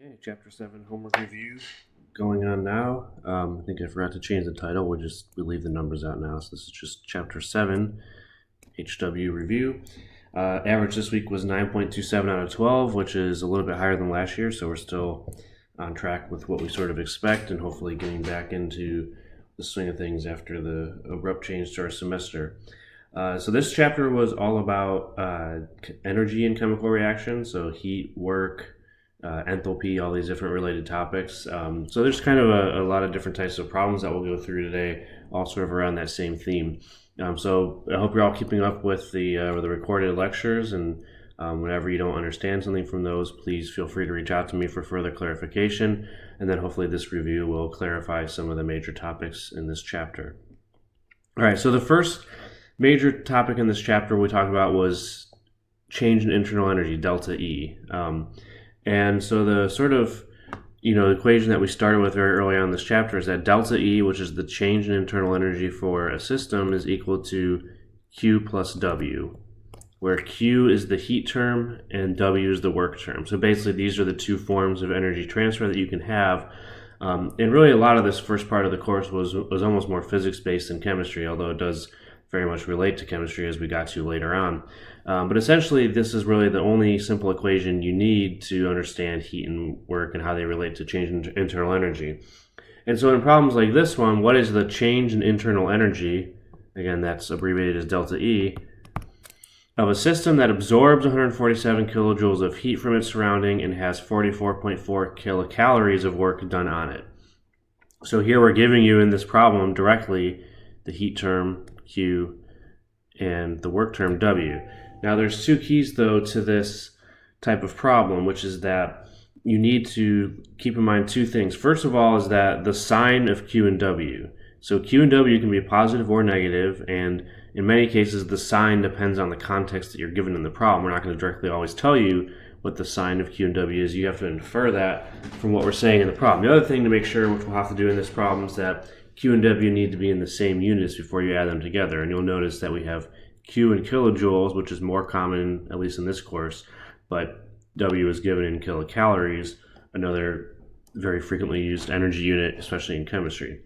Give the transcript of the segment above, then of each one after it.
Okay, Chapter 7 homework review going on now. I think I forgot to change the title. We'll leave the numbers out now. So this is just Chapter 7 HW review. Average this week was 9.27 out of 12, which is a little bit higher than last year. So we're still on track with what we sort of expect and hopefully getting back into the swing of things after the abrupt change to our semester. So this chapter was all about energy and chemical reactions, so heat, work, enthalpy, all these different related topics. So there's kind of a lot of different types of problems that we'll go through today, all sort of around that same theme. So I hope you're all keeping up with the recorded lectures, and whenever you don't understand something from those, please feel free to reach out to me for further clarification, and then hopefully this review will clarify some of the major topics in this chapter. All right, so the first major topic in this chapter we talked about was change in internal energy, delta E. And so the sort of, equation that we started with very early on in this chapter is that delta E, which is the change in internal energy for a system, is equal to Q plus W, where Q is the heat term and W is the work term. So basically these are the two forms of energy transfer that you can have. And really a lot of this first part of the course was almost more physics-based than chemistry, although it does very much relate to chemistry as we got to later on. But essentially, this is really the only simple equation you need to understand heat and work and how they relate to change in internal energy. And so in problems like this one, what is the change in internal energy, again, that's abbreviated as delta E, of a system that absorbs 147 kilojoules of heat from its surrounding and has 44.4 kilocalories of work done on it. So here we're giving you in this problem directly the heat term Q and the work term W. Now there's two keys though to this type of problem, which is that you need to keep in mind two things. First of all is that the sign of Q and W. So Q and W can be positive or negative, and in many cases the sign depends on the context that you're given in the problem. We're not going to directly always tell you what the sign of Q and W is. You have to infer that from what we're saying in the problem. The other thing to make sure, which we'll have to do in this problem, is that Q and W need to be in the same units before you add them together. And you'll notice that we have Q in kilojoules, which is more common, at least in this course, but W is given in kilocalories, another very frequently used energy unit, especially in chemistry.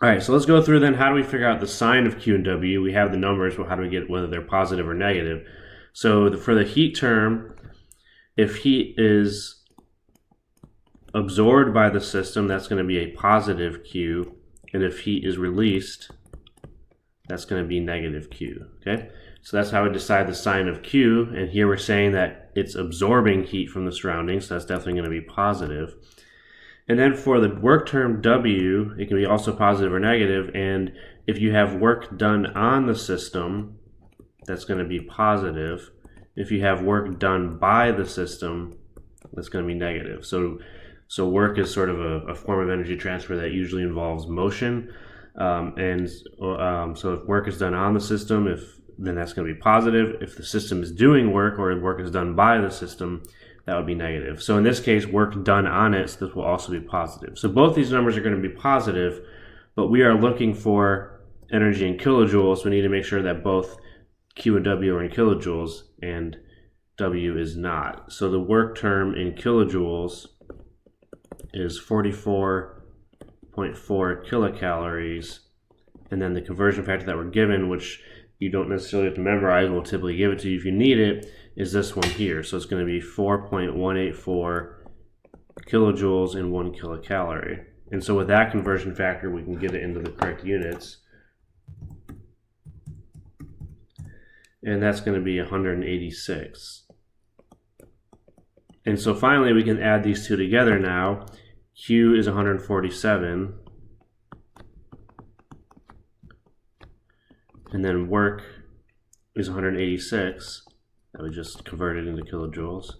All right, so let's go through then. How do we figure out the sign of Q and W? We have the numbers, but how do we get whether they're positive or negative? So for the heat term, if heat is absorbed by the system, that's going to be a positive Q. And if heat is released, that's going to be negative Q, okay? So that's how we decide the sign of Q, and here we're saying that it's absorbing heat from the surroundings, so that's definitely going to be positive. And then for the work term W, it can be also positive or negative, and if you have work done on the system, that's going to be positive. If you have work done by the system, that's going to be negative. So work is sort of a form of energy transfer that usually involves motion. So if work is done on the system, then that's going to be positive. If the system is doing work or work is done by the system, that would be negative. So in this case, work done on it, so this will also be positive. So both these numbers are going to be positive, but we are looking for energy in kilojoules, so we need to make sure that both Q and W are in kilojoules and W is not. So the work term in kilojoules is 44.4 kilocalories, and then the conversion factor that we're given, which you don't necessarily have to memorize, we'll typically give it to you if you need it, is this one here. So it's going to be 4.184 kilojoules in 1 kilocalorie. And so with that conversion factor, we can get it into the correct units. And that's going to be 186. And so finally, we can add these two together now. Q is 147. And then work is 186. That we just converted into kilojoules.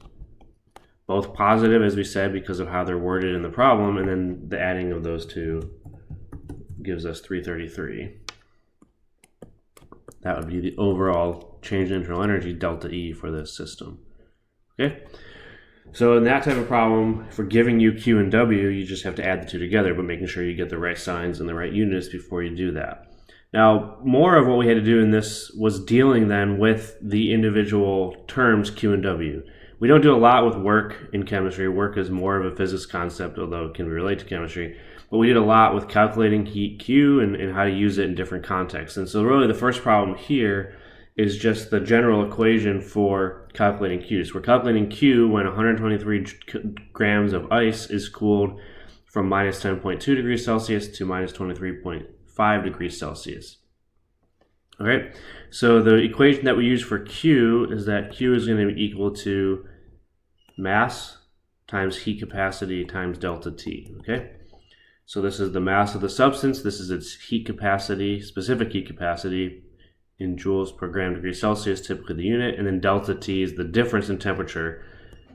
Both positive, as we said, because of how they're worded in the problem. And then the adding of those two gives us 333. That would be the overall change in internal energy, delta E, for this system. Okay? So in that type of problem, if we're giving you Q and W, you just have to add the two together, but making sure you get the right signs and the right units before you do that. Now, more of what we had to do in this was dealing then with the individual terms Q and W. We don't do a lot with work in chemistry. Work is more of a physics concept, although it can relate to chemistry. But we did a lot with calculating heat Q and how to use it in different contexts. And so really the first problem here is just the general equation for calculating Q. So we're calculating Q when 123 grams of ice is cooled from minus 10.2 degrees Celsius to minus 23.5 degrees Celsius. All right, so the equation that we use for Q is that Q is going to be equal to mass times heat capacity times delta T, okay? So this is the mass of the substance, this is its heat capacity, specific heat capacity in joules per gram degree Celsius, typically the unit, and then delta T is the difference in temperature.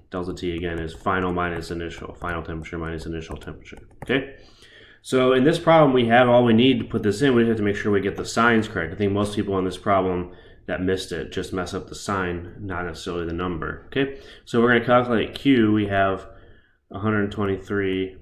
Delta T again is final minus initial, final temperature minus initial temperature, okay? So in this problem, we have all we need to put this in. We just have to make sure we get the signs correct. I think most people on this problem that missed it just mess up the sign, not necessarily the number. Okay, so we're going to calculate Q. We have 123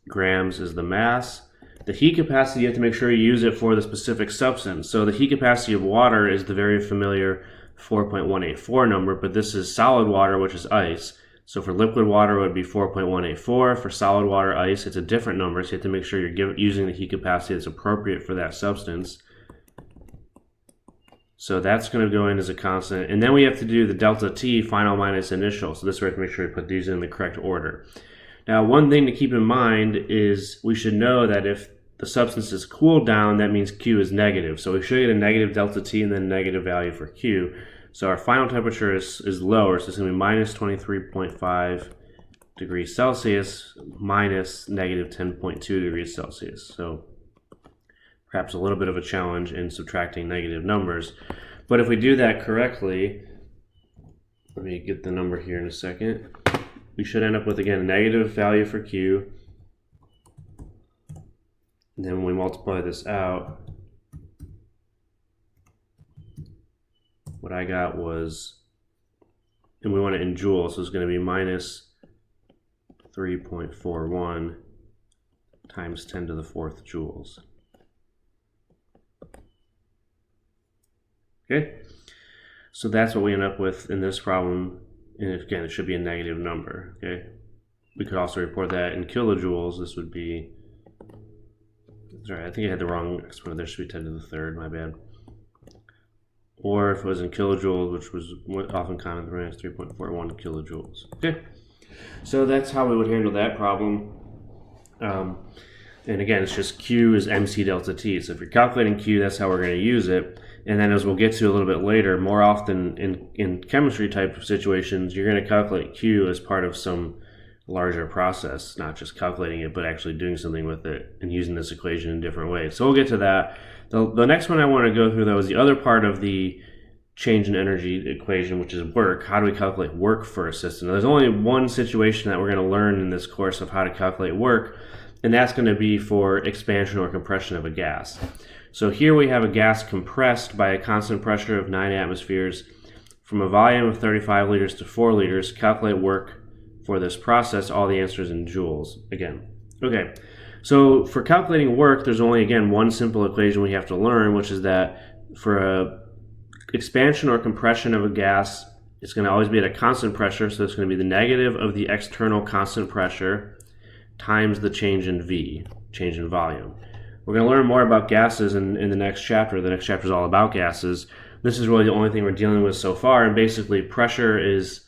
grams is the mass. The heat capacity, you have to make sure you use it for the specific substance. So the heat capacity of water is the very familiar 4.184 number, but this is solid water, which is ice. So for liquid water, it would be 4.184. For solid water, ice, it's a different number. So you have to make sure you're using the heat capacity that's appropriate for that substance. So that's going to go in as a constant. And then we have to do the delta T, final minus initial. So this way we have to make sure we put these in the correct order. Now, one thing to keep in mind is we should know that if the substance is cooled down, that means Q is negative. So we should get a negative delta T and then a negative value for Q. So our final temperature is lower, so it's going to be minus 23.5 degrees Celsius minus negative 10.2 degrees Celsius. So perhaps a little bit of a challenge in subtracting negative numbers. But if we do that correctly, let me get the number here in a second. We should end up with, again, a negative value for Q. And then when we multiply this out, what I got was, and we want it in joules, so it's going to be minus 3.41 times 10 to the 4th joules. Okay, so that's what we end up with in this problem, and again, it should be a negative number. Okay, we could also report that in kilojoules. This would be, sorry, I think I had the wrong exponent. There should be 10 to the 3rd, my bad. Or if it was in kilojoules, which was often common, it's 3.41 kilojoules. Okay, so that's how we would handle that problem. And again, it's just Q is MC delta T. So if you're calculating Q, that's how we're going to use it. And then as we'll get to a little bit later, more often in chemistry type of situations, you're going to calculate Q as part of some larger process, not just calculating it, but actually doing something with it and using this equation in different ways. So we'll get to that. The next one I want to go through, though, is the other part of the change in energy equation, which is work. How do we calculate work for a system? Now, there's only one situation that we're going to learn in this course of how to calculate work, and that's going to be for expansion or compression of a gas. So here we have a gas compressed by a constant pressure of 9 atmospheres from a volume of 35 liters to 4 liters. Calculate work for this process. All the answers in joules again. Okay, so for calculating work, there's only, again, one simple equation we have to learn, which is that for a expansion or compression of a gas, it's going to always be at a constant pressure, so it's going to be the negative of the external constant pressure times the change in V, change in volume. We're going to learn more about gases in the next chapter. The next chapter is all about gases. This is really the only thing we're dealing with so far, and basically pressure is,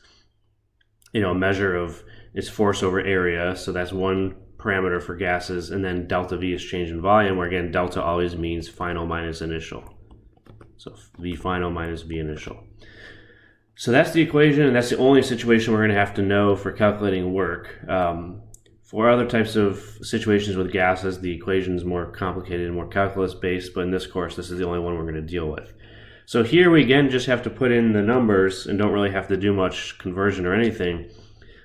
a measure of its force over area, so that's one parameter for gases, and then delta V is change in volume, where again delta always means final minus initial. So V final minus V initial. So that's the equation, and that's the only situation we're going to have to know for calculating work. For other types of situations with gases, the equation is more complicated and more calculus-based, but in this course, this is the only one we're going to deal with. So here we again just have to put in the numbers and don't really have to do much conversion or anything.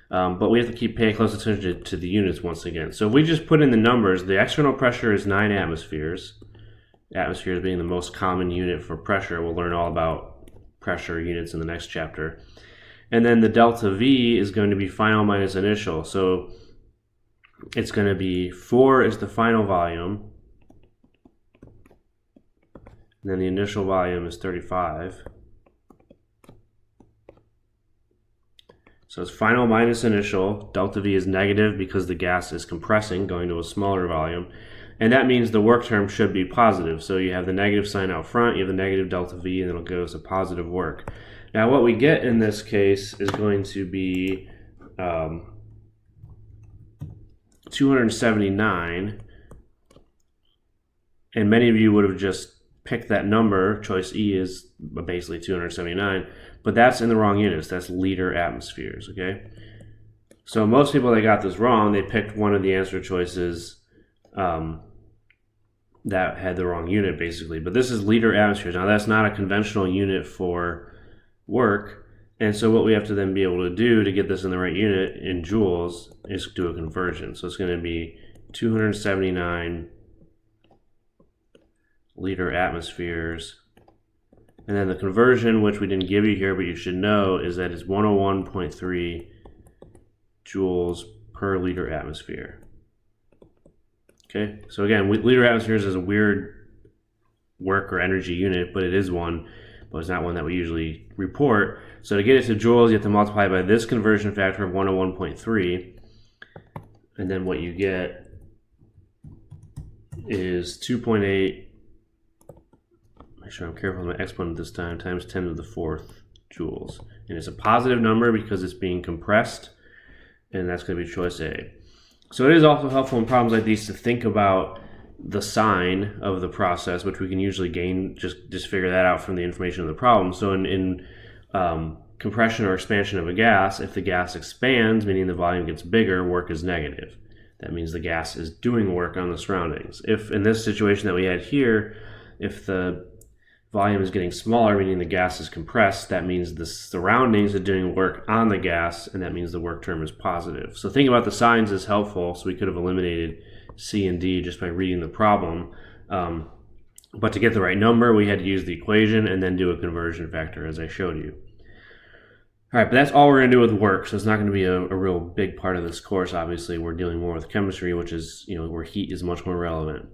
But we have to keep paying close attention to the units once again. So if we just put in the numbers, the external pressure is 9 atmospheres. Atmospheres being the most common unit for pressure. We'll learn all about pressure units in the next chapter. And then the delta V is going to be final minus initial. So it's going to be 4 is the final volume. And then the initial volume is 35. So it's final minus initial. Delta V is negative because the gas is compressing, going to a smaller volume. And that means the work term should be positive. So you have the negative sign out front, you have the negative delta V, and it'll give us a positive work. Now what we get in this case is going to be 279. And many of you would have just picked that number. Choice E is basically 279. But that's in the wrong units. That's liter atmospheres, okay? So most people that got this wrong, they picked one of the answer choices that had the wrong unit, basically. But this is liter atmospheres. Now, that's not a conventional unit for work. And so what we have to then be able to do to get this in the right unit in joules is do a conversion. So it's going to be 279 liter atmospheres. And then the conversion, which we didn't give you here, but you should know, is that it's 101.3 joules per liter atmosphere. Okay, so again, liter atmospheres is a weird work or energy unit, but it is one, but it's not one that we usually report. So to get it to joules, you have to multiply by this conversion factor of 101.3, and then what you get is 2.8. Make sure I'm careful with my exponent this time, times 10 to the 4th joules. And it's a positive number because it's being compressed, and that's going to be choice A. So it is also helpful in problems like these to think about the sign of the process, which we can usually gain, just figure that out from the information of the problem. So in compression or expansion of a gas, if the gas expands, meaning the volume gets bigger, work is negative. That means the gas is doing work on the surroundings. If in this situation that we had here, if the volume is getting smaller, meaning the gas is compressed, that means the surroundings are doing work on the gas, and that means the work term is positive. So thinking about the signs is helpful, so we could have eliminated C and D just by reading the problem. But to get the right number, we had to use the equation and then do a conversion factor, as I showed you. All right, but that's all we're going to do with work, so it's not going to be a real big part of this course. Obviously, we're dealing more with chemistry, which is, where heat is much more relevant.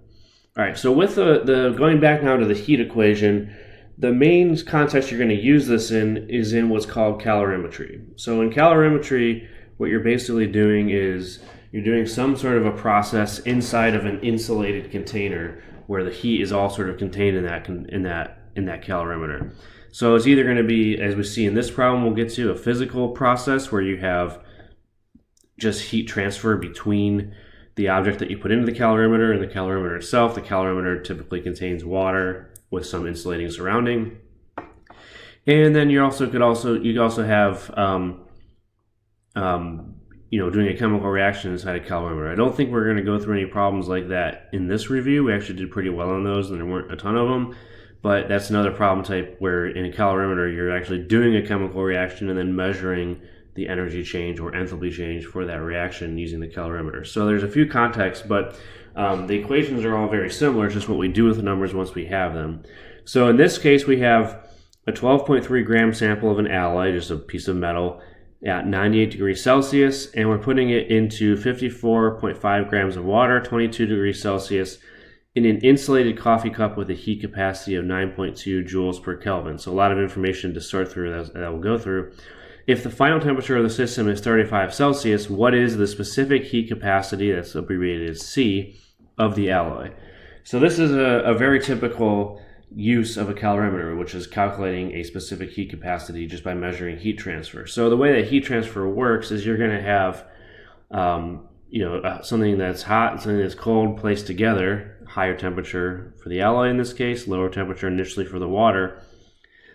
All right, so with the going back now to the heat equation, the main context you're going to use this in is in what's called calorimetry. So in calorimetry, what you're basically doing is you're doing some sort of a process inside of an insulated container where the heat is all sort of contained in that calorimeter. So it's either going to be, as we see in this problem, we'll get to a physical process where you have just heat transfer between the object that you put into the calorimeter and the calorimeter itself. The calorimeter typically contains water with some insulating surrounding. And then you could also have doing a chemical reaction inside a calorimeter. I don't think we're going to go through any problems like that in this review. We actually did pretty well on those, and there weren't a ton of them. But that's another problem type where in a calorimeter you're actually doing a chemical reaction and then measuring the energy change or enthalpy change for that reaction using the calorimeter. So there's a few contexts, but the equations are all very similar. It's just what we do with the numbers once we have them. So in this case, we have a 12.3 gram sample of an alloy, just a piece of metal, at 98 degrees Celsius, and we're putting it into 54.5 grams of water, 22 degrees Celsius, in an insulated coffee cup with a heat capacity of 9.2 joules per Kelvin. So a lot of information to sort through that we'll go through. If the final temperature of the system is 35 Celsius, what is the specific heat capacity, that's abbreviated as C, of the alloy? So this is a very typical use of a calorimeter, which is calculating a specific heat capacity just by measuring heat transfer. So the way that heat transfer works is you're going to have something that's hot and something that's cold placed together, higher temperature for the alloy in this case, lower temperature initially for the water.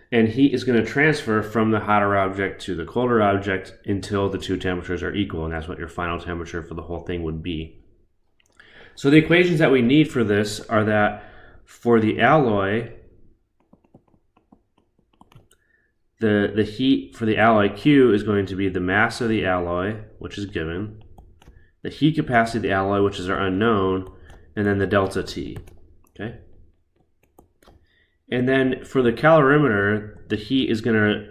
And heat is going to transfer from the hotter object to the colder object until the two temperatures are equal, and that's what your final temperature for the whole thing would be. So the equations that we need for this are that for the alloy, the heat for the alloy Q is going to be the mass of the alloy, which is given, the heat capacity of the alloy, which is our unknown, and then the delta T. Okay? And then for the calorimeter, the heat is going to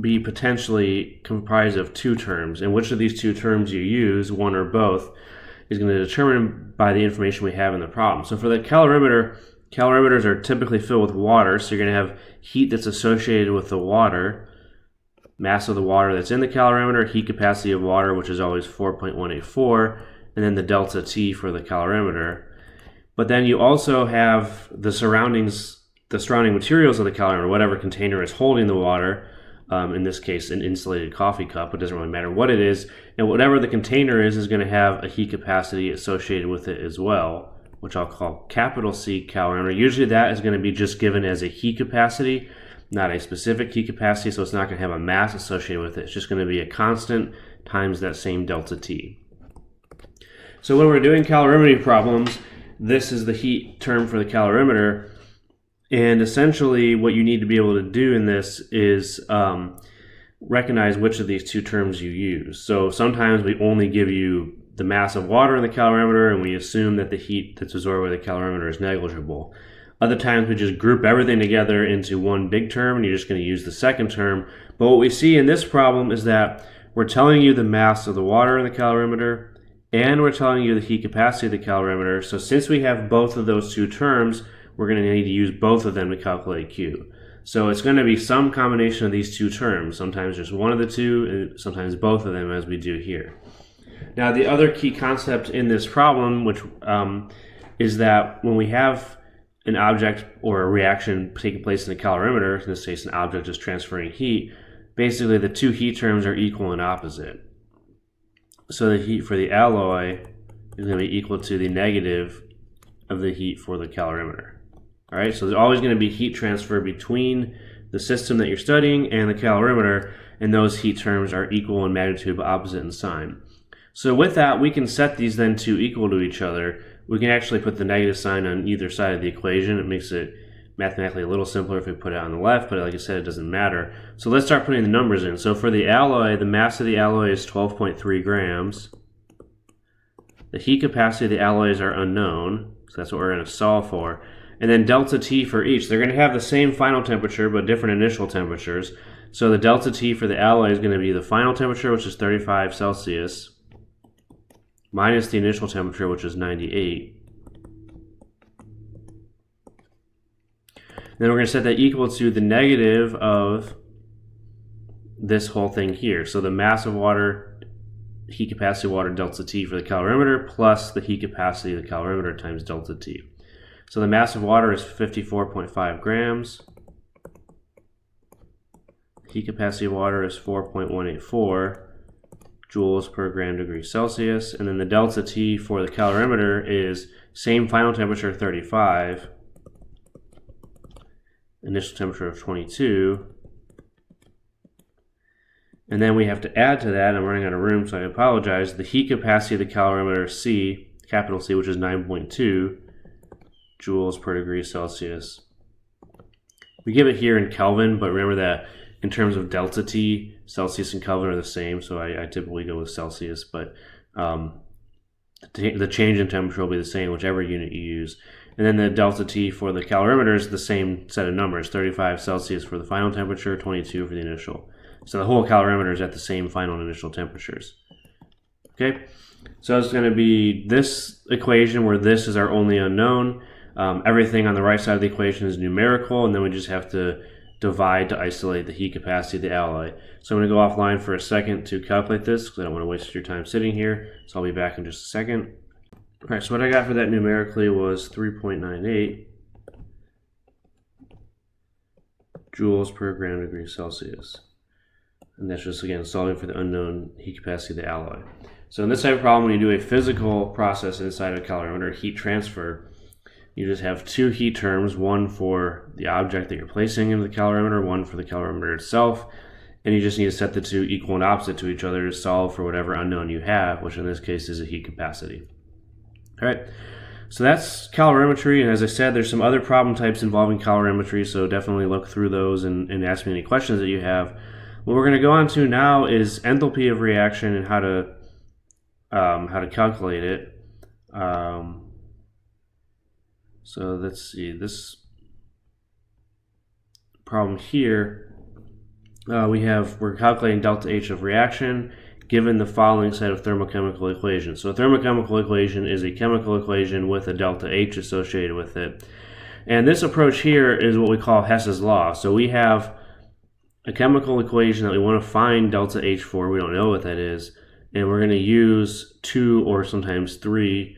be potentially comprised of two terms. And which of these two terms you use, one or both, is going to determine by the information we have in the problem. So for the calorimeter, calorimeters are typically filled with water. So you're going to have heat that's associated with the water mass of the water that's in the calorimeter, heat capacity of water, which is always 4.184, and then the delta T for the calorimeter. But then you also have the surrounding materials of the calorimeter, whatever container is holding the water, in this case an insulated coffee cup, it doesn't really matter what it is, and whatever the container is going to have a heat capacity associated with it as well, which I'll call capital C calorimeter. Usually that is going to be just given as a heat capacity, not a specific heat capacity, so it's not going to have a mass associated with it. It's just going to be a constant times that same delta T. So when we're doing calorimetry problems, this is the heat term for the calorimeter, and essentially what you need to be able to do in this is recognize which of these two terms you use. So sometimes we only give you the mass of water in the calorimeter and we assume that the heat that's absorbed by the calorimeter is negligible. Other times we just group everything together into one big term and you're just going to use the second term. But what we see in this problem is that we're telling you the mass of the water in the calorimeter and we're telling you the heat capacity of the calorimeter. So since we have both of those two terms, we're going to need to use both of them to calculate Q. So it's going to be some combination of these two terms, sometimes just one of the two, and sometimes both of them, as we do here. Now the other key concept in this problem, which is that when we have an object or a reaction taking place in the calorimeter, in this case an object is transferring heat, basically the two heat terms are equal and opposite. So the heat for the alloy is going to be equal to the negative of the heat for the calorimeter. All right, so there's always going to be heat transfer between the system that you're studying and the calorimeter, and those heat terms are equal in magnitude but opposite in sign. So with that, we can set these then to equal to each other. We can actually put the negative sign on either side of the equation. It makes it mathematically a little simpler if we put it on the left, but like I said, it doesn't matter. So let's start putting the numbers in. So for the alloy, the mass of the alloy is 12.3 grams. The heat capacity of the alloys are unknown, so that's what we're going to solve for. And then delta T for each. They're going to have the same final temperature, but different initial temperatures. So the delta T for the alloy is going to be the final temperature, which is 35 Celsius, minus the initial temperature, which is 98. Then we're going to set that equal to the negative of this whole thing here. So the mass of water, heat capacity of water, delta T for the calorimeter, plus the heat capacity of the calorimeter times delta T. So the mass of water is 54.5 grams. Heat capacity of water is 4.184 joules per gram degree Celsius. And then the delta T for the calorimeter is same final temperature 35, initial temperature of 22. And then we have to add to that, I'm running out of room so I apologize, the heat capacity of the calorimeter C, capital C, which is 9.2 joules per degree Celsius. We give it here in Kelvin, but remember that in terms of delta T, Celsius and Kelvin are the same, so I typically go with Celsius, but the change in temperature will be the same, whichever unit you use. And then the delta T for the calorimeter is the same set of numbers, 35 Celsius for the final temperature, 22 for the initial. So the whole calorimeter is at the same final and initial temperatures. Okay, so it's going to be this equation where this is our only unknown. Everything on the right side of the equation is numerical, and then we just have to divide to isolate the heat capacity of the alloy. So I'm going to go offline for a second to calculate this because I don't want to waste your time sitting here. So I'll be back in just a second. All right, so what I got for that numerically was 3.98 joules per gram degree Celsius. And that's just, again, solving for the unknown heat capacity of the alloy. So in this type of problem, when you do a physical process inside a calorimeter, heat transfer, you just have two heat terms, one for the object that you're placing into the calorimeter, one for the calorimeter itself, and you just need to set the two equal and opposite to each other to solve for whatever unknown you have, which in this case is a heat capacity. All right, so that's calorimetry, and as I said, there's some other problem types involving calorimetry, so definitely look through those and ask me any questions that you have. What we're going to go on to now is enthalpy of reaction and how to calculate it. So let's see, this problem here, we're calculating delta H of reaction given the following set of thermochemical equations. So a thermochemical equation is a chemical equation with a delta H associated with it. And this approach here is what we call Hess's law. So we have a chemical equation that we want to find delta H for. We don't know what that is. And we're going to use 2 or sometimes 3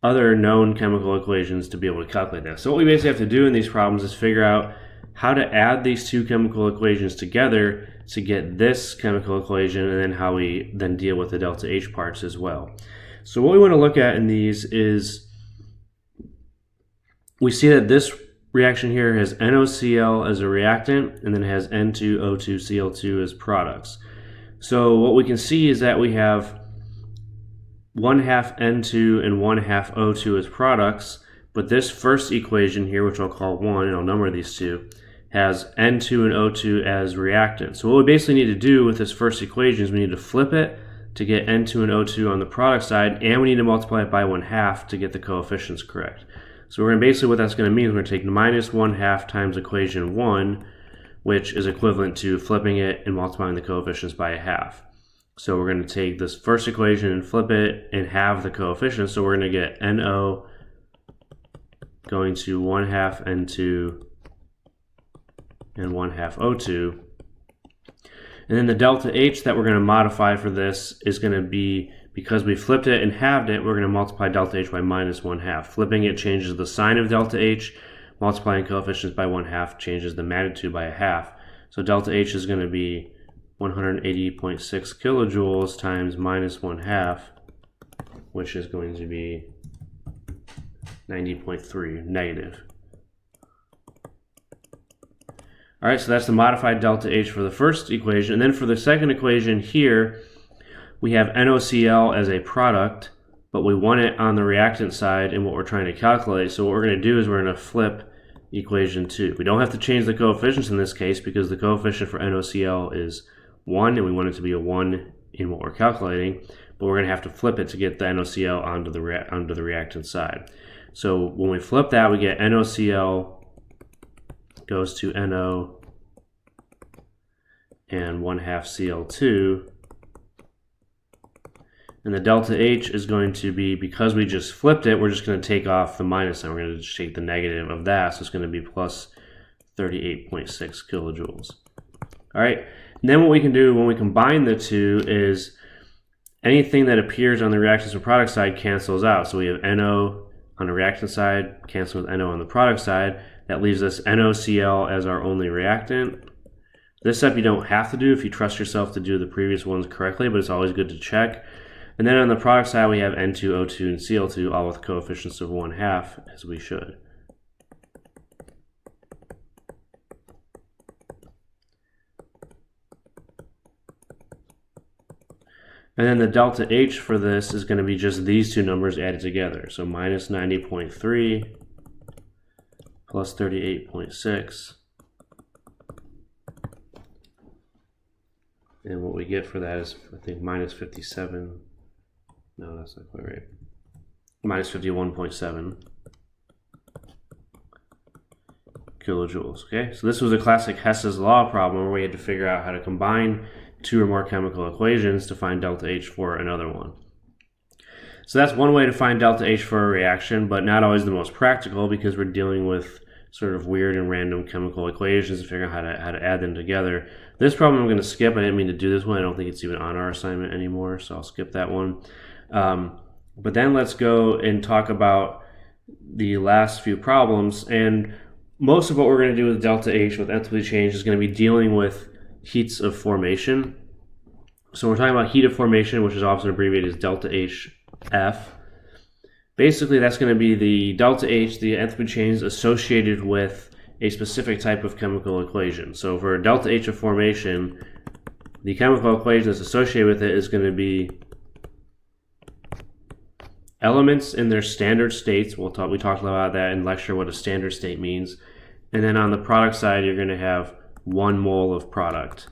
other known chemical equations to be able to calculate that. So what we basically have to do in these problems is figure out how to add these 2 chemical equations together to get this chemical equation, and then how we then deal with the delta H parts as well. So what we want to look at in these is, we see that this reaction here has NaCl as a reactant, and then it has N2O2Cl2 as products. So what we can see is that we have 1/2 N2 and 1/2 O2 as products, but this first equation here, which I'll call 1, and I'll number these two, has N2 and O2 as reactants. So what we basically need to do with this first equation is we need to flip it to get N2 and O2 on the product side, and we need to multiply it by 1/2 to get the coefficients correct. So we're going to basically, what that's going to mean is we're going to take minus 1/2 times equation 1, which is equivalent to flipping it and multiplying the coefficients by 1/2. So we're going to take this first equation and flip it and halve the coefficients. So we're going to get NO going to 1/2 N2 and 1/2 O2. And then the delta H that we're going to modify for this is going to be, because we flipped it and halved it, we're going to multiply delta H by minus 1/2. Flipping it changes the sign of delta H. Multiplying coefficients by 1/2 changes the magnitude by 1/2. So delta H is going to be 180.6 kilojoules times minus 1/2, which is going to be 90.3 negative. All right, so that's the modified delta H for the first equation. And then for the second equation here, we have NaCl as a product, but we want it on the reactant side in what we're trying to calculate. So what we're going to do is we're going to flip equation 2. We don't have to change the coefficients in this case because the coefficient for NaCl is 1, and we want it to be a 1 in what we're calculating, but we're going to have to flip it to get the NaCl onto the reactant side. So when we flip that, we get NaCl goes to NO and 1/2 Cl2. And the delta H is going to be, because we just flipped it, we're just going to take off the minus sign. We're going to just take the negative of that, so it's going to be plus 38.6 kilojoules. All right, and then what we can do when we combine the two is anything that appears on the reactants and product side cancels out. So we have NO on the reactant side, cancel with NO on the product side. That leaves us NaCl as our only reactant. This step you don't have to do if you trust yourself to do the previous ones correctly, but it's always good to check. And then on the product side, we have N2, O2, and Cl2, all with coefficients of 1/2, as we should. And then the delta H for this is going to be just these two numbers added together. So minus 90.3 plus 38.6. And what we get for that is, I think, minus 57. No, that's not quite right. Minus 51.7 kilojoules. Okay, so this was a classic Hess's law problem where we had to figure out how to combine 2 or more chemical equations to find delta H for another one. So that's one way to find delta H for a reaction, but not always the most practical because we're dealing with sort of weird and random chemical equations and figuring out how to add them together. This problem I'm going to skip. I didn't mean to do this one. I don't think it's even on our assignment anymore, so I'll skip that one. But then let's go and talk about the last few problems. And most of what we're going to do with delta H with enthalpy change is going to be dealing with heats of formation. So we're talking about heat of formation, which is often abbreviated as delta HF. Basically, that's going to be the delta H, the enthalpy change associated with a specific type of chemical equation. So for a delta H of formation, the chemical equation that's associated with it is going to be elements in their standard states. We talked about that in lecture, what a standard state means. And then on the product side, you're going to have 1 mole of product,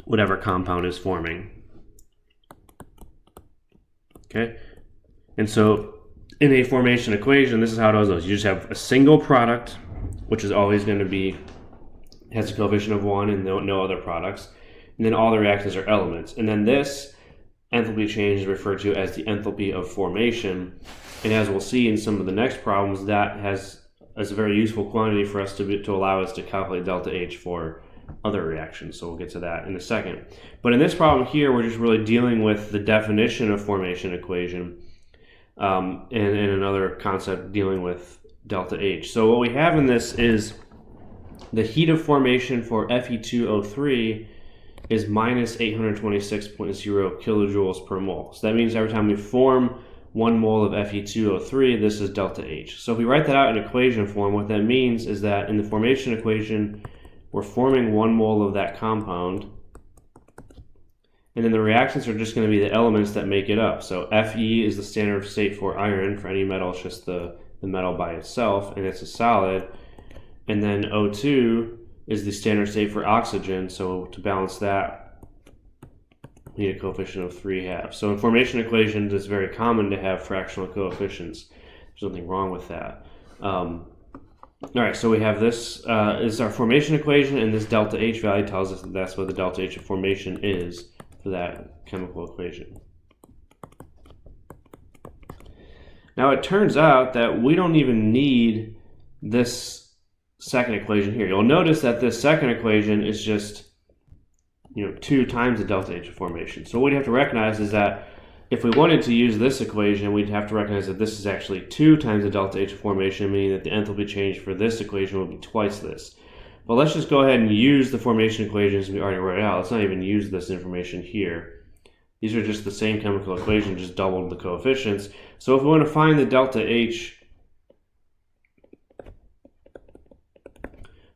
whatever compound is forming. Okay? And so in a formation equation, this is how it goes. You just have a single product, which is always going to be, has a coefficient of 1 and no other products. And then all the reactants are elements. And then this enthalpy change is referred to as the enthalpy of formation. And as we'll see in some of the next problems, that has as a very useful quantity for us to allow us to calculate delta H for other reactions. So we'll get to that in a second. But in this problem here, we're just really dealing with the definition of formation equation and another concept dealing with delta H. So what we have in this is the heat of formation for Fe2O3 is minus 826.0 kilojoules per mole. So that means every time we form 1 mole of Fe2O3, this is delta H. So if we write that out in equation form, what that means is that in the formation equation, we're forming 1 mole of that compound, and then the reactants are just going to be the elements that make it up. So Fe is the standard state for iron. For any metal, it's just the metal by itself, and it's a solid. And then O2 is the standard state for oxygen, so to balance that, we need a coefficient of 3/2. So in formation equations, it's very common to have fractional coefficients. There's nothing wrong with that. All right, so we have this is our formation equation, and this delta H value tells us that that's what the delta H of formation is for that chemical equation. Now it turns out that we don't even need this second equation here. You'll notice that this second equation is just 2 times the delta H of formation. So what you have to recognize is that if we wanted to use this equation, we'd have to recognize that this is actually 2 times the delta H of formation, meaning that the enthalpy change for this equation would be twice this. But let's just go ahead and use the formation equations we already wrote out. Let's not even use this information here. These are just the same chemical equation, just doubled the coefficients. So if we want to find the delta H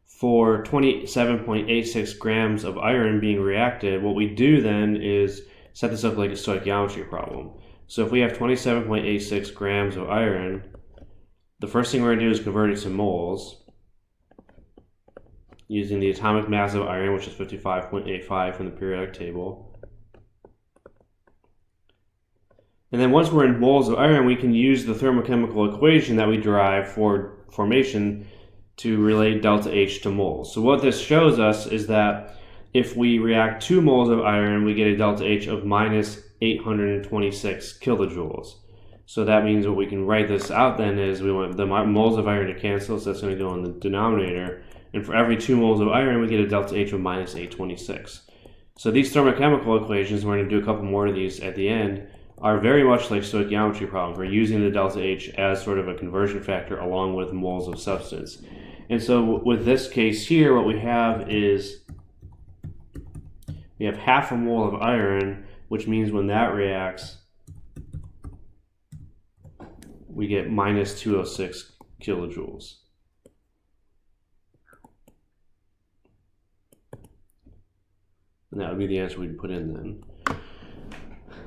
for 27.86 grams of iron being reacted, what we do then is set this up like a stoichiometry problem. So if we have 27.86 grams of iron, the first thing we're going to do is convert it to moles using the atomic mass of iron, which is 55.85 from the periodic table. And then once we're in moles of iron, we can use the thermochemical equation that we derive for formation to relate delta H to moles. So what this shows us is that if we react 2 moles of iron, we get a delta H of minus 826 kilojoules. So that means what we can write this out then is we want the moles of iron to cancel, so that's going to go in the denominator. And for every 2 moles of iron, we get a delta H of minus 826. So these thermochemical equations, we're going to do a couple more of these at the end, are very much like stoichiometry problems. We're using the delta H as sort of a conversion factor along with moles of substance. And so with this case here, what we have is we have half a mole of iron, which means when that reacts, we get minus 206 kilojoules. And that would be the answer we'd put in then.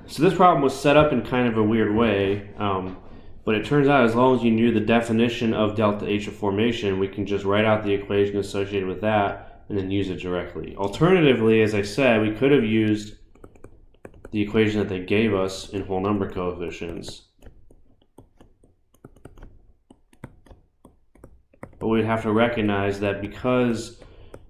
So this problem was set up in kind of a weird way, but it turns out as long as you knew the definition of delta H of formation, we can just write out the equation associated with that and then use it directly. Alternatively, as I said, we could have used the equation that they gave us in whole number coefficients. But we'd have to recognize that because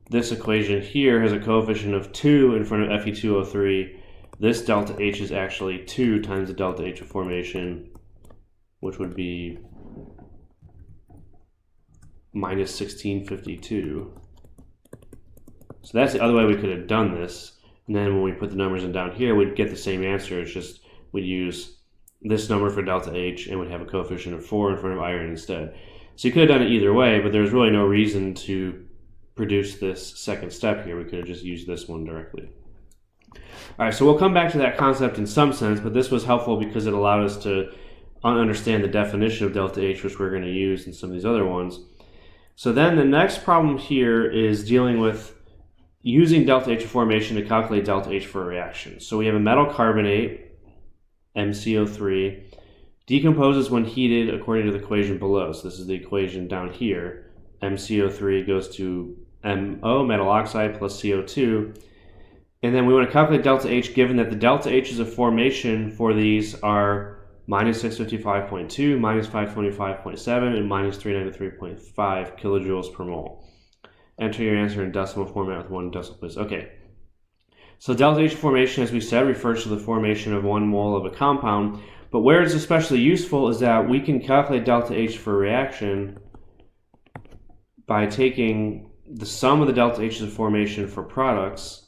this equation here has a coefficient of 2 in front of Fe2O3, this delta H is actually 2 times the delta H of formation, which would be minus 1652. So that's the other way we could have done this. And then when we put the numbers in down here, we'd get the same answer. It's just we'd use this number for delta H and would have a coefficient of 4 in front of iron instead. So you could have done it either way, but there's really no reason to produce this second step here. We could have just used this one directly. All right, so we'll come back to that concept in some sense, but this was helpful because it allowed us to understand the definition of delta H, which we're going to use in some of these other ones. So then the next problem here is dealing with using delta H of formation to calculate delta H for a reaction. So we have a metal carbonate, MCO3, decomposes when heated according to the equation below. So this is the equation down here. MCO3 goes to MO, metal oxide, plus CO2. And then we want to calculate delta H given that the delta H's of formation for these are minus 655.2, minus 525.7, and minus 393.5 kilojoules per mole. Enter your answer in decimal format with 1 decimal place. Okay. So delta H formation, as we said, refers to the formation of 1 mole of a compound. But where it's especially useful is that we can calculate delta H for a reaction by taking the sum of the delta H's of formation for products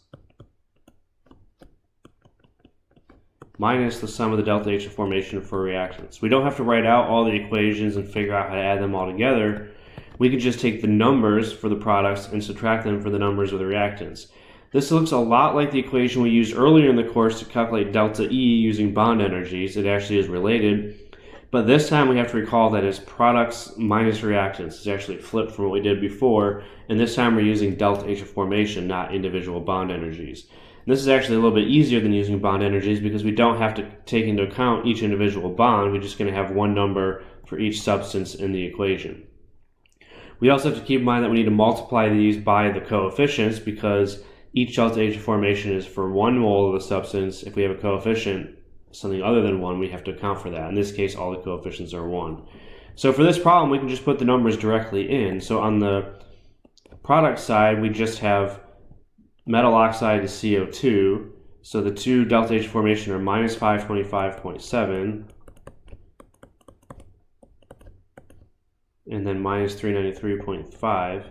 minus the sum of the delta H of formation for reactants. We don't have to write out all the equations and figure out how to add them all together. We could just take the numbers for the products and subtract them for the numbers of the reactants. This looks a lot like the equation we used earlier in the course to calculate delta E using bond energies. It actually is related, but this time we have to recall that it's products minus reactants. It's actually flipped from what we did before, and this time we're using delta H of formation, not individual bond energies. And this is actually a little bit easier than using bond energies because we don't have to take into account each individual bond. We're just going to have one number for each substance in the equation. We also have to keep in mind that we need to multiply these by the coefficients because each delta H of formation is for 1 mole of the substance. If we have a coefficient, something other than 1, we have to account for that. In this case, all the coefficients are 1. So for this problem, we can just put the numbers directly in. So on the product side, we just have metal oxide to CO2. So the two delta H of formation are minus 525.7 and then minus 393.5.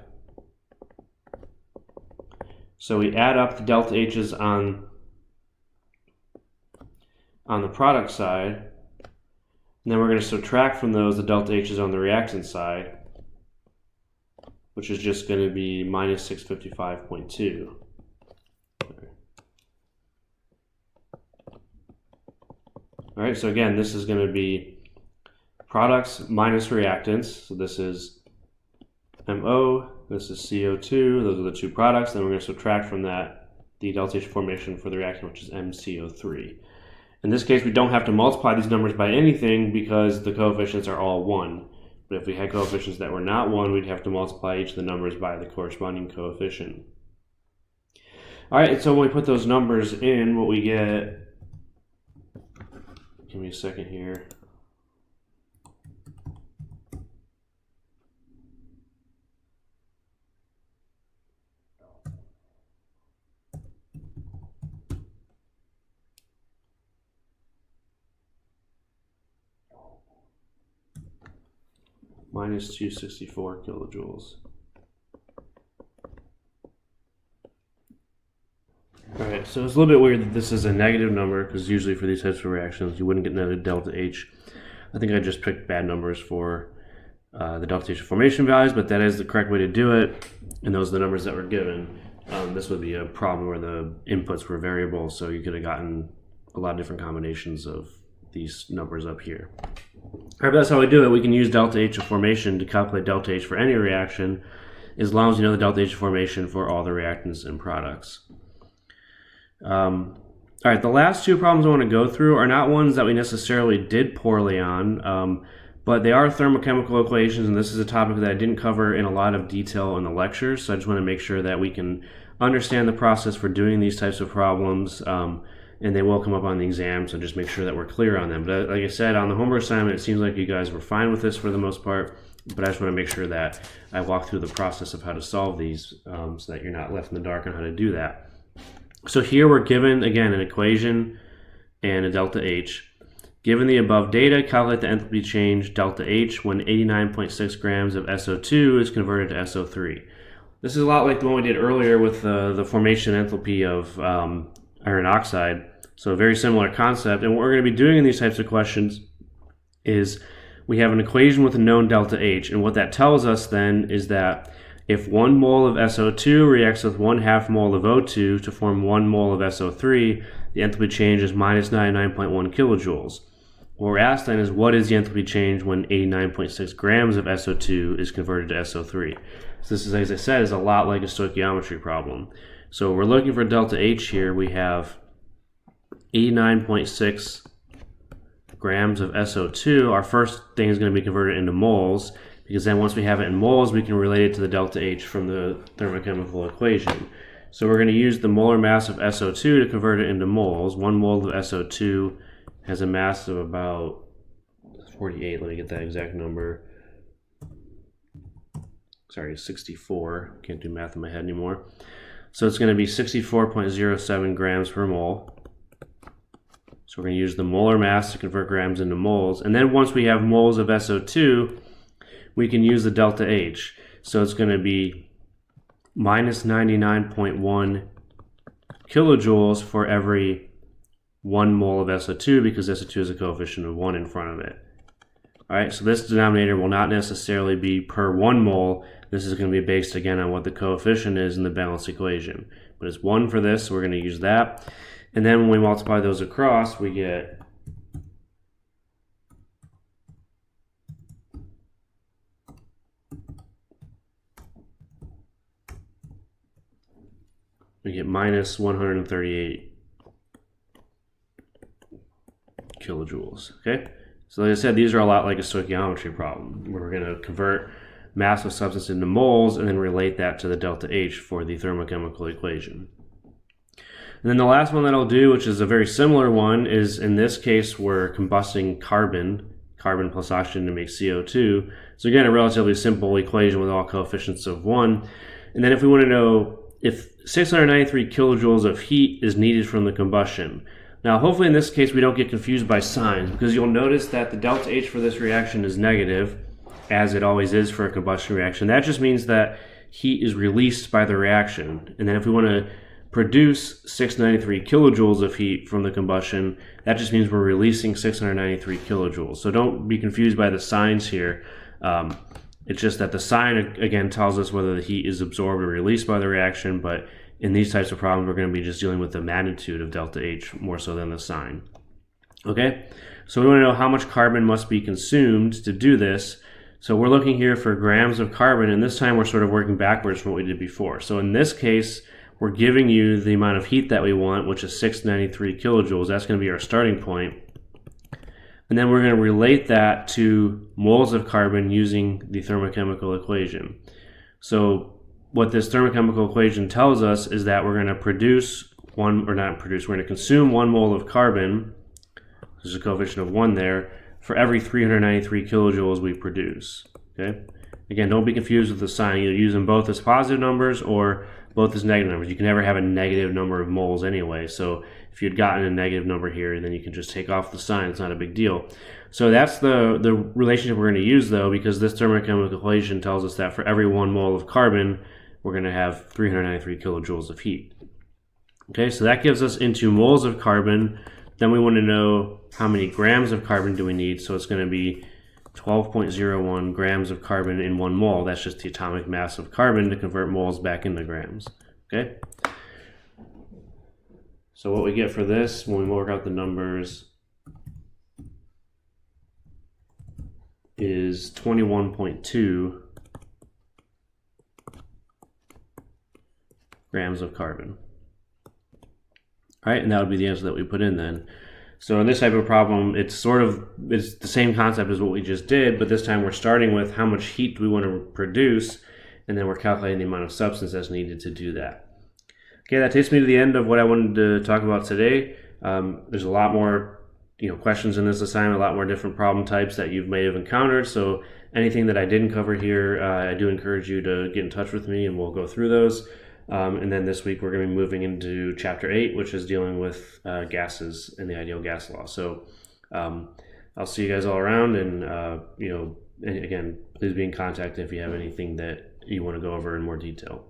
So we add up the delta H's on the product side, and then we're going to subtract from those the delta H's on the reactant side, which is just going to be minus 655.2. All right, so again, this is going to be products minus reactants. So this is MO, this is CO2, those are the two products. Then we're going to subtract from that the delta H formation for the reactant, which is MCO3. In this case, we don't have to multiply these numbers by anything because the coefficients are all 1. But if we had coefficients that were not 1, we'd have to multiply each of the numbers by the corresponding coefficient. All right, so when we put those numbers in, what we get, give me a second here. Minus 264 kilojoules. Alright, so it's a little bit weird that this is a negative number because usually for these types of reactions you wouldn't get negative delta H. I think I just picked bad numbers for the delta H formation values, but that is the correct way to do it, and those are the numbers that were given. This would be a problem where the inputs were variable, so you could have gotten a lot of different combinations of these numbers up here. Alright, that's how we do it. We can use delta H of formation to calculate delta H for any reaction as long as you know the delta H of formation for all the reactants and products. Alright, the last two problems I want to go through are not ones that we necessarily did poorly on, but they are thermochemical equations, and this is a topic that I didn't cover in a lot of detail in the lectures, so I just want to make sure that we can understand the process for doing these types of problems. And they will come up on the exam, so just make sure that we're clear on them. But like I said, on the homework assignment, it seems like you guys were fine with this for the most part, but I just want to make sure that I walk through the process of how to solve these so that you're not left in the dark on how to do that. So here we're given, again, an equation and a delta H. Given the above data, calculate the enthalpy change delta H when 89.6 grams of SO2 is converted to SO3. This is a lot like the one we did earlier with the formation enthalpy of iron oxide, so a very similar concept. And what we're going to be doing in these types of questions is we have an equation with a known delta H, and what that tells us then is that if 1 mole of SO2 reacts with 1/2 mole of O2 to form 1 mole of SO3, the enthalpy change is minus 99.1 kilojoules. What we're asked then is what is the enthalpy change when 89.6 grams of SO2 is converted to SO3? So this is, as I said, is a lot like a stoichiometry problem. So we're looking for delta H here. We have 89.6 grams of SO2. Our first thing is going to be converted into moles, because then once we have it in moles, we can relate it to the delta H from the thermochemical equation. So we're going to use the molar mass of SO2 to convert it into moles. 1 mole of SO2 has a mass of about 48. Let me get that exact number. Sorry, 64. Can't do math in my head anymore. So it's going to be 64.07 grams per mole. So we're going to use the molar mass to convert grams into moles. And then once we have moles of SO2, we can use the delta H. So it's going to be minus 99.1 kilojoules for every 1 mole of SO2, because SO2 is a coefficient of 1 in front of it. All right, so this denominator will not necessarily be per 1 mole. This is going to be based again on what the coefficient is in the balanced equation. But it's 1 for this, so we're going to use that. And then when we multiply those across, we get minus 138 kilojoules. Okay, so like I said, these are a lot like a stoichiometry problem, where we're going to convert mass of substance into moles and then relate that to the delta H for the thermochemical equation. And then the last one that I'll do, which is a very similar one, is in this case we're combusting carbon plus oxygen to make CO2. So again, a relatively simple equation with all coefficients of 1. And then if we want to know if 693 kilojoules of heat is needed from the combustion. Now hopefully in this case we don't get confused by signs, because you'll notice that the delta H for this reaction is negative, as it always is for a combustion reaction. That just means that heat is released by the reaction. And then if we want to produce 693 kilojoules of heat from the combustion, that just means we're releasing 693 kilojoules. So don't be confused by the signs here. It's just that the sign, again, tells us whether the heat is absorbed or released by the reaction, but in these types of problems, we're going to be just dealing with the magnitude of delta H more so than the sign. Okay, so we want to know how much carbon must be consumed to do this. So we're looking here for grams of carbon, and this time we're sort of working backwards from what we did before. So in this case, we're giving you the amount of heat that we want, which is 693 kilojoules. That's going to be our starting point. And then we're going to relate that to moles of carbon using the thermochemical equation. So what this thermochemical equation tells us is that we're going to we're going to consume 1 mole of carbon, there's a coefficient of 1 there, for every 393 kilojoules we produce. Okay? Again, don't be confused with the sign. Either use them both as positive numbers or both as negative numbers. You can never have a negative number of moles anyway. So if you'd gotten a negative number here, then you can just take off the sign. It's not a big deal. So that's the relationship we're going to use, though, because this thermochemical equation tells us that for every 1 mole of carbon, we're going to have 393 kilojoules of heat. Okay, so that gives us into moles of carbon. Then we want to know how many grams of carbon do we need. So it's going to be 12.01 grams of carbon in 1 mole. That's just the atomic mass of carbon to convert moles back into grams. Okay. So what we get for this when we work out the numbers is 21.2 grams of carbon. All right, and that would be the answer that we put in then. So in this type of problem, it's the same concept as what we just did, but this time we're starting with how much heat do we want to produce, and then we're calculating the amount of substance that's needed to do that. Okay, that takes me to the end of what I wanted to talk about today. There's a lot more questions in this assignment, a lot more different problem types that you may have encountered. So anything that I didn't cover here, I do encourage you to get in touch with me and we'll go through those. And then this week we're going to be moving into Chapter 8, which is dealing with gases and the ideal gas law. So I'll see you guys all around, and and again, please be in contact if you have anything that you want to go over in more detail.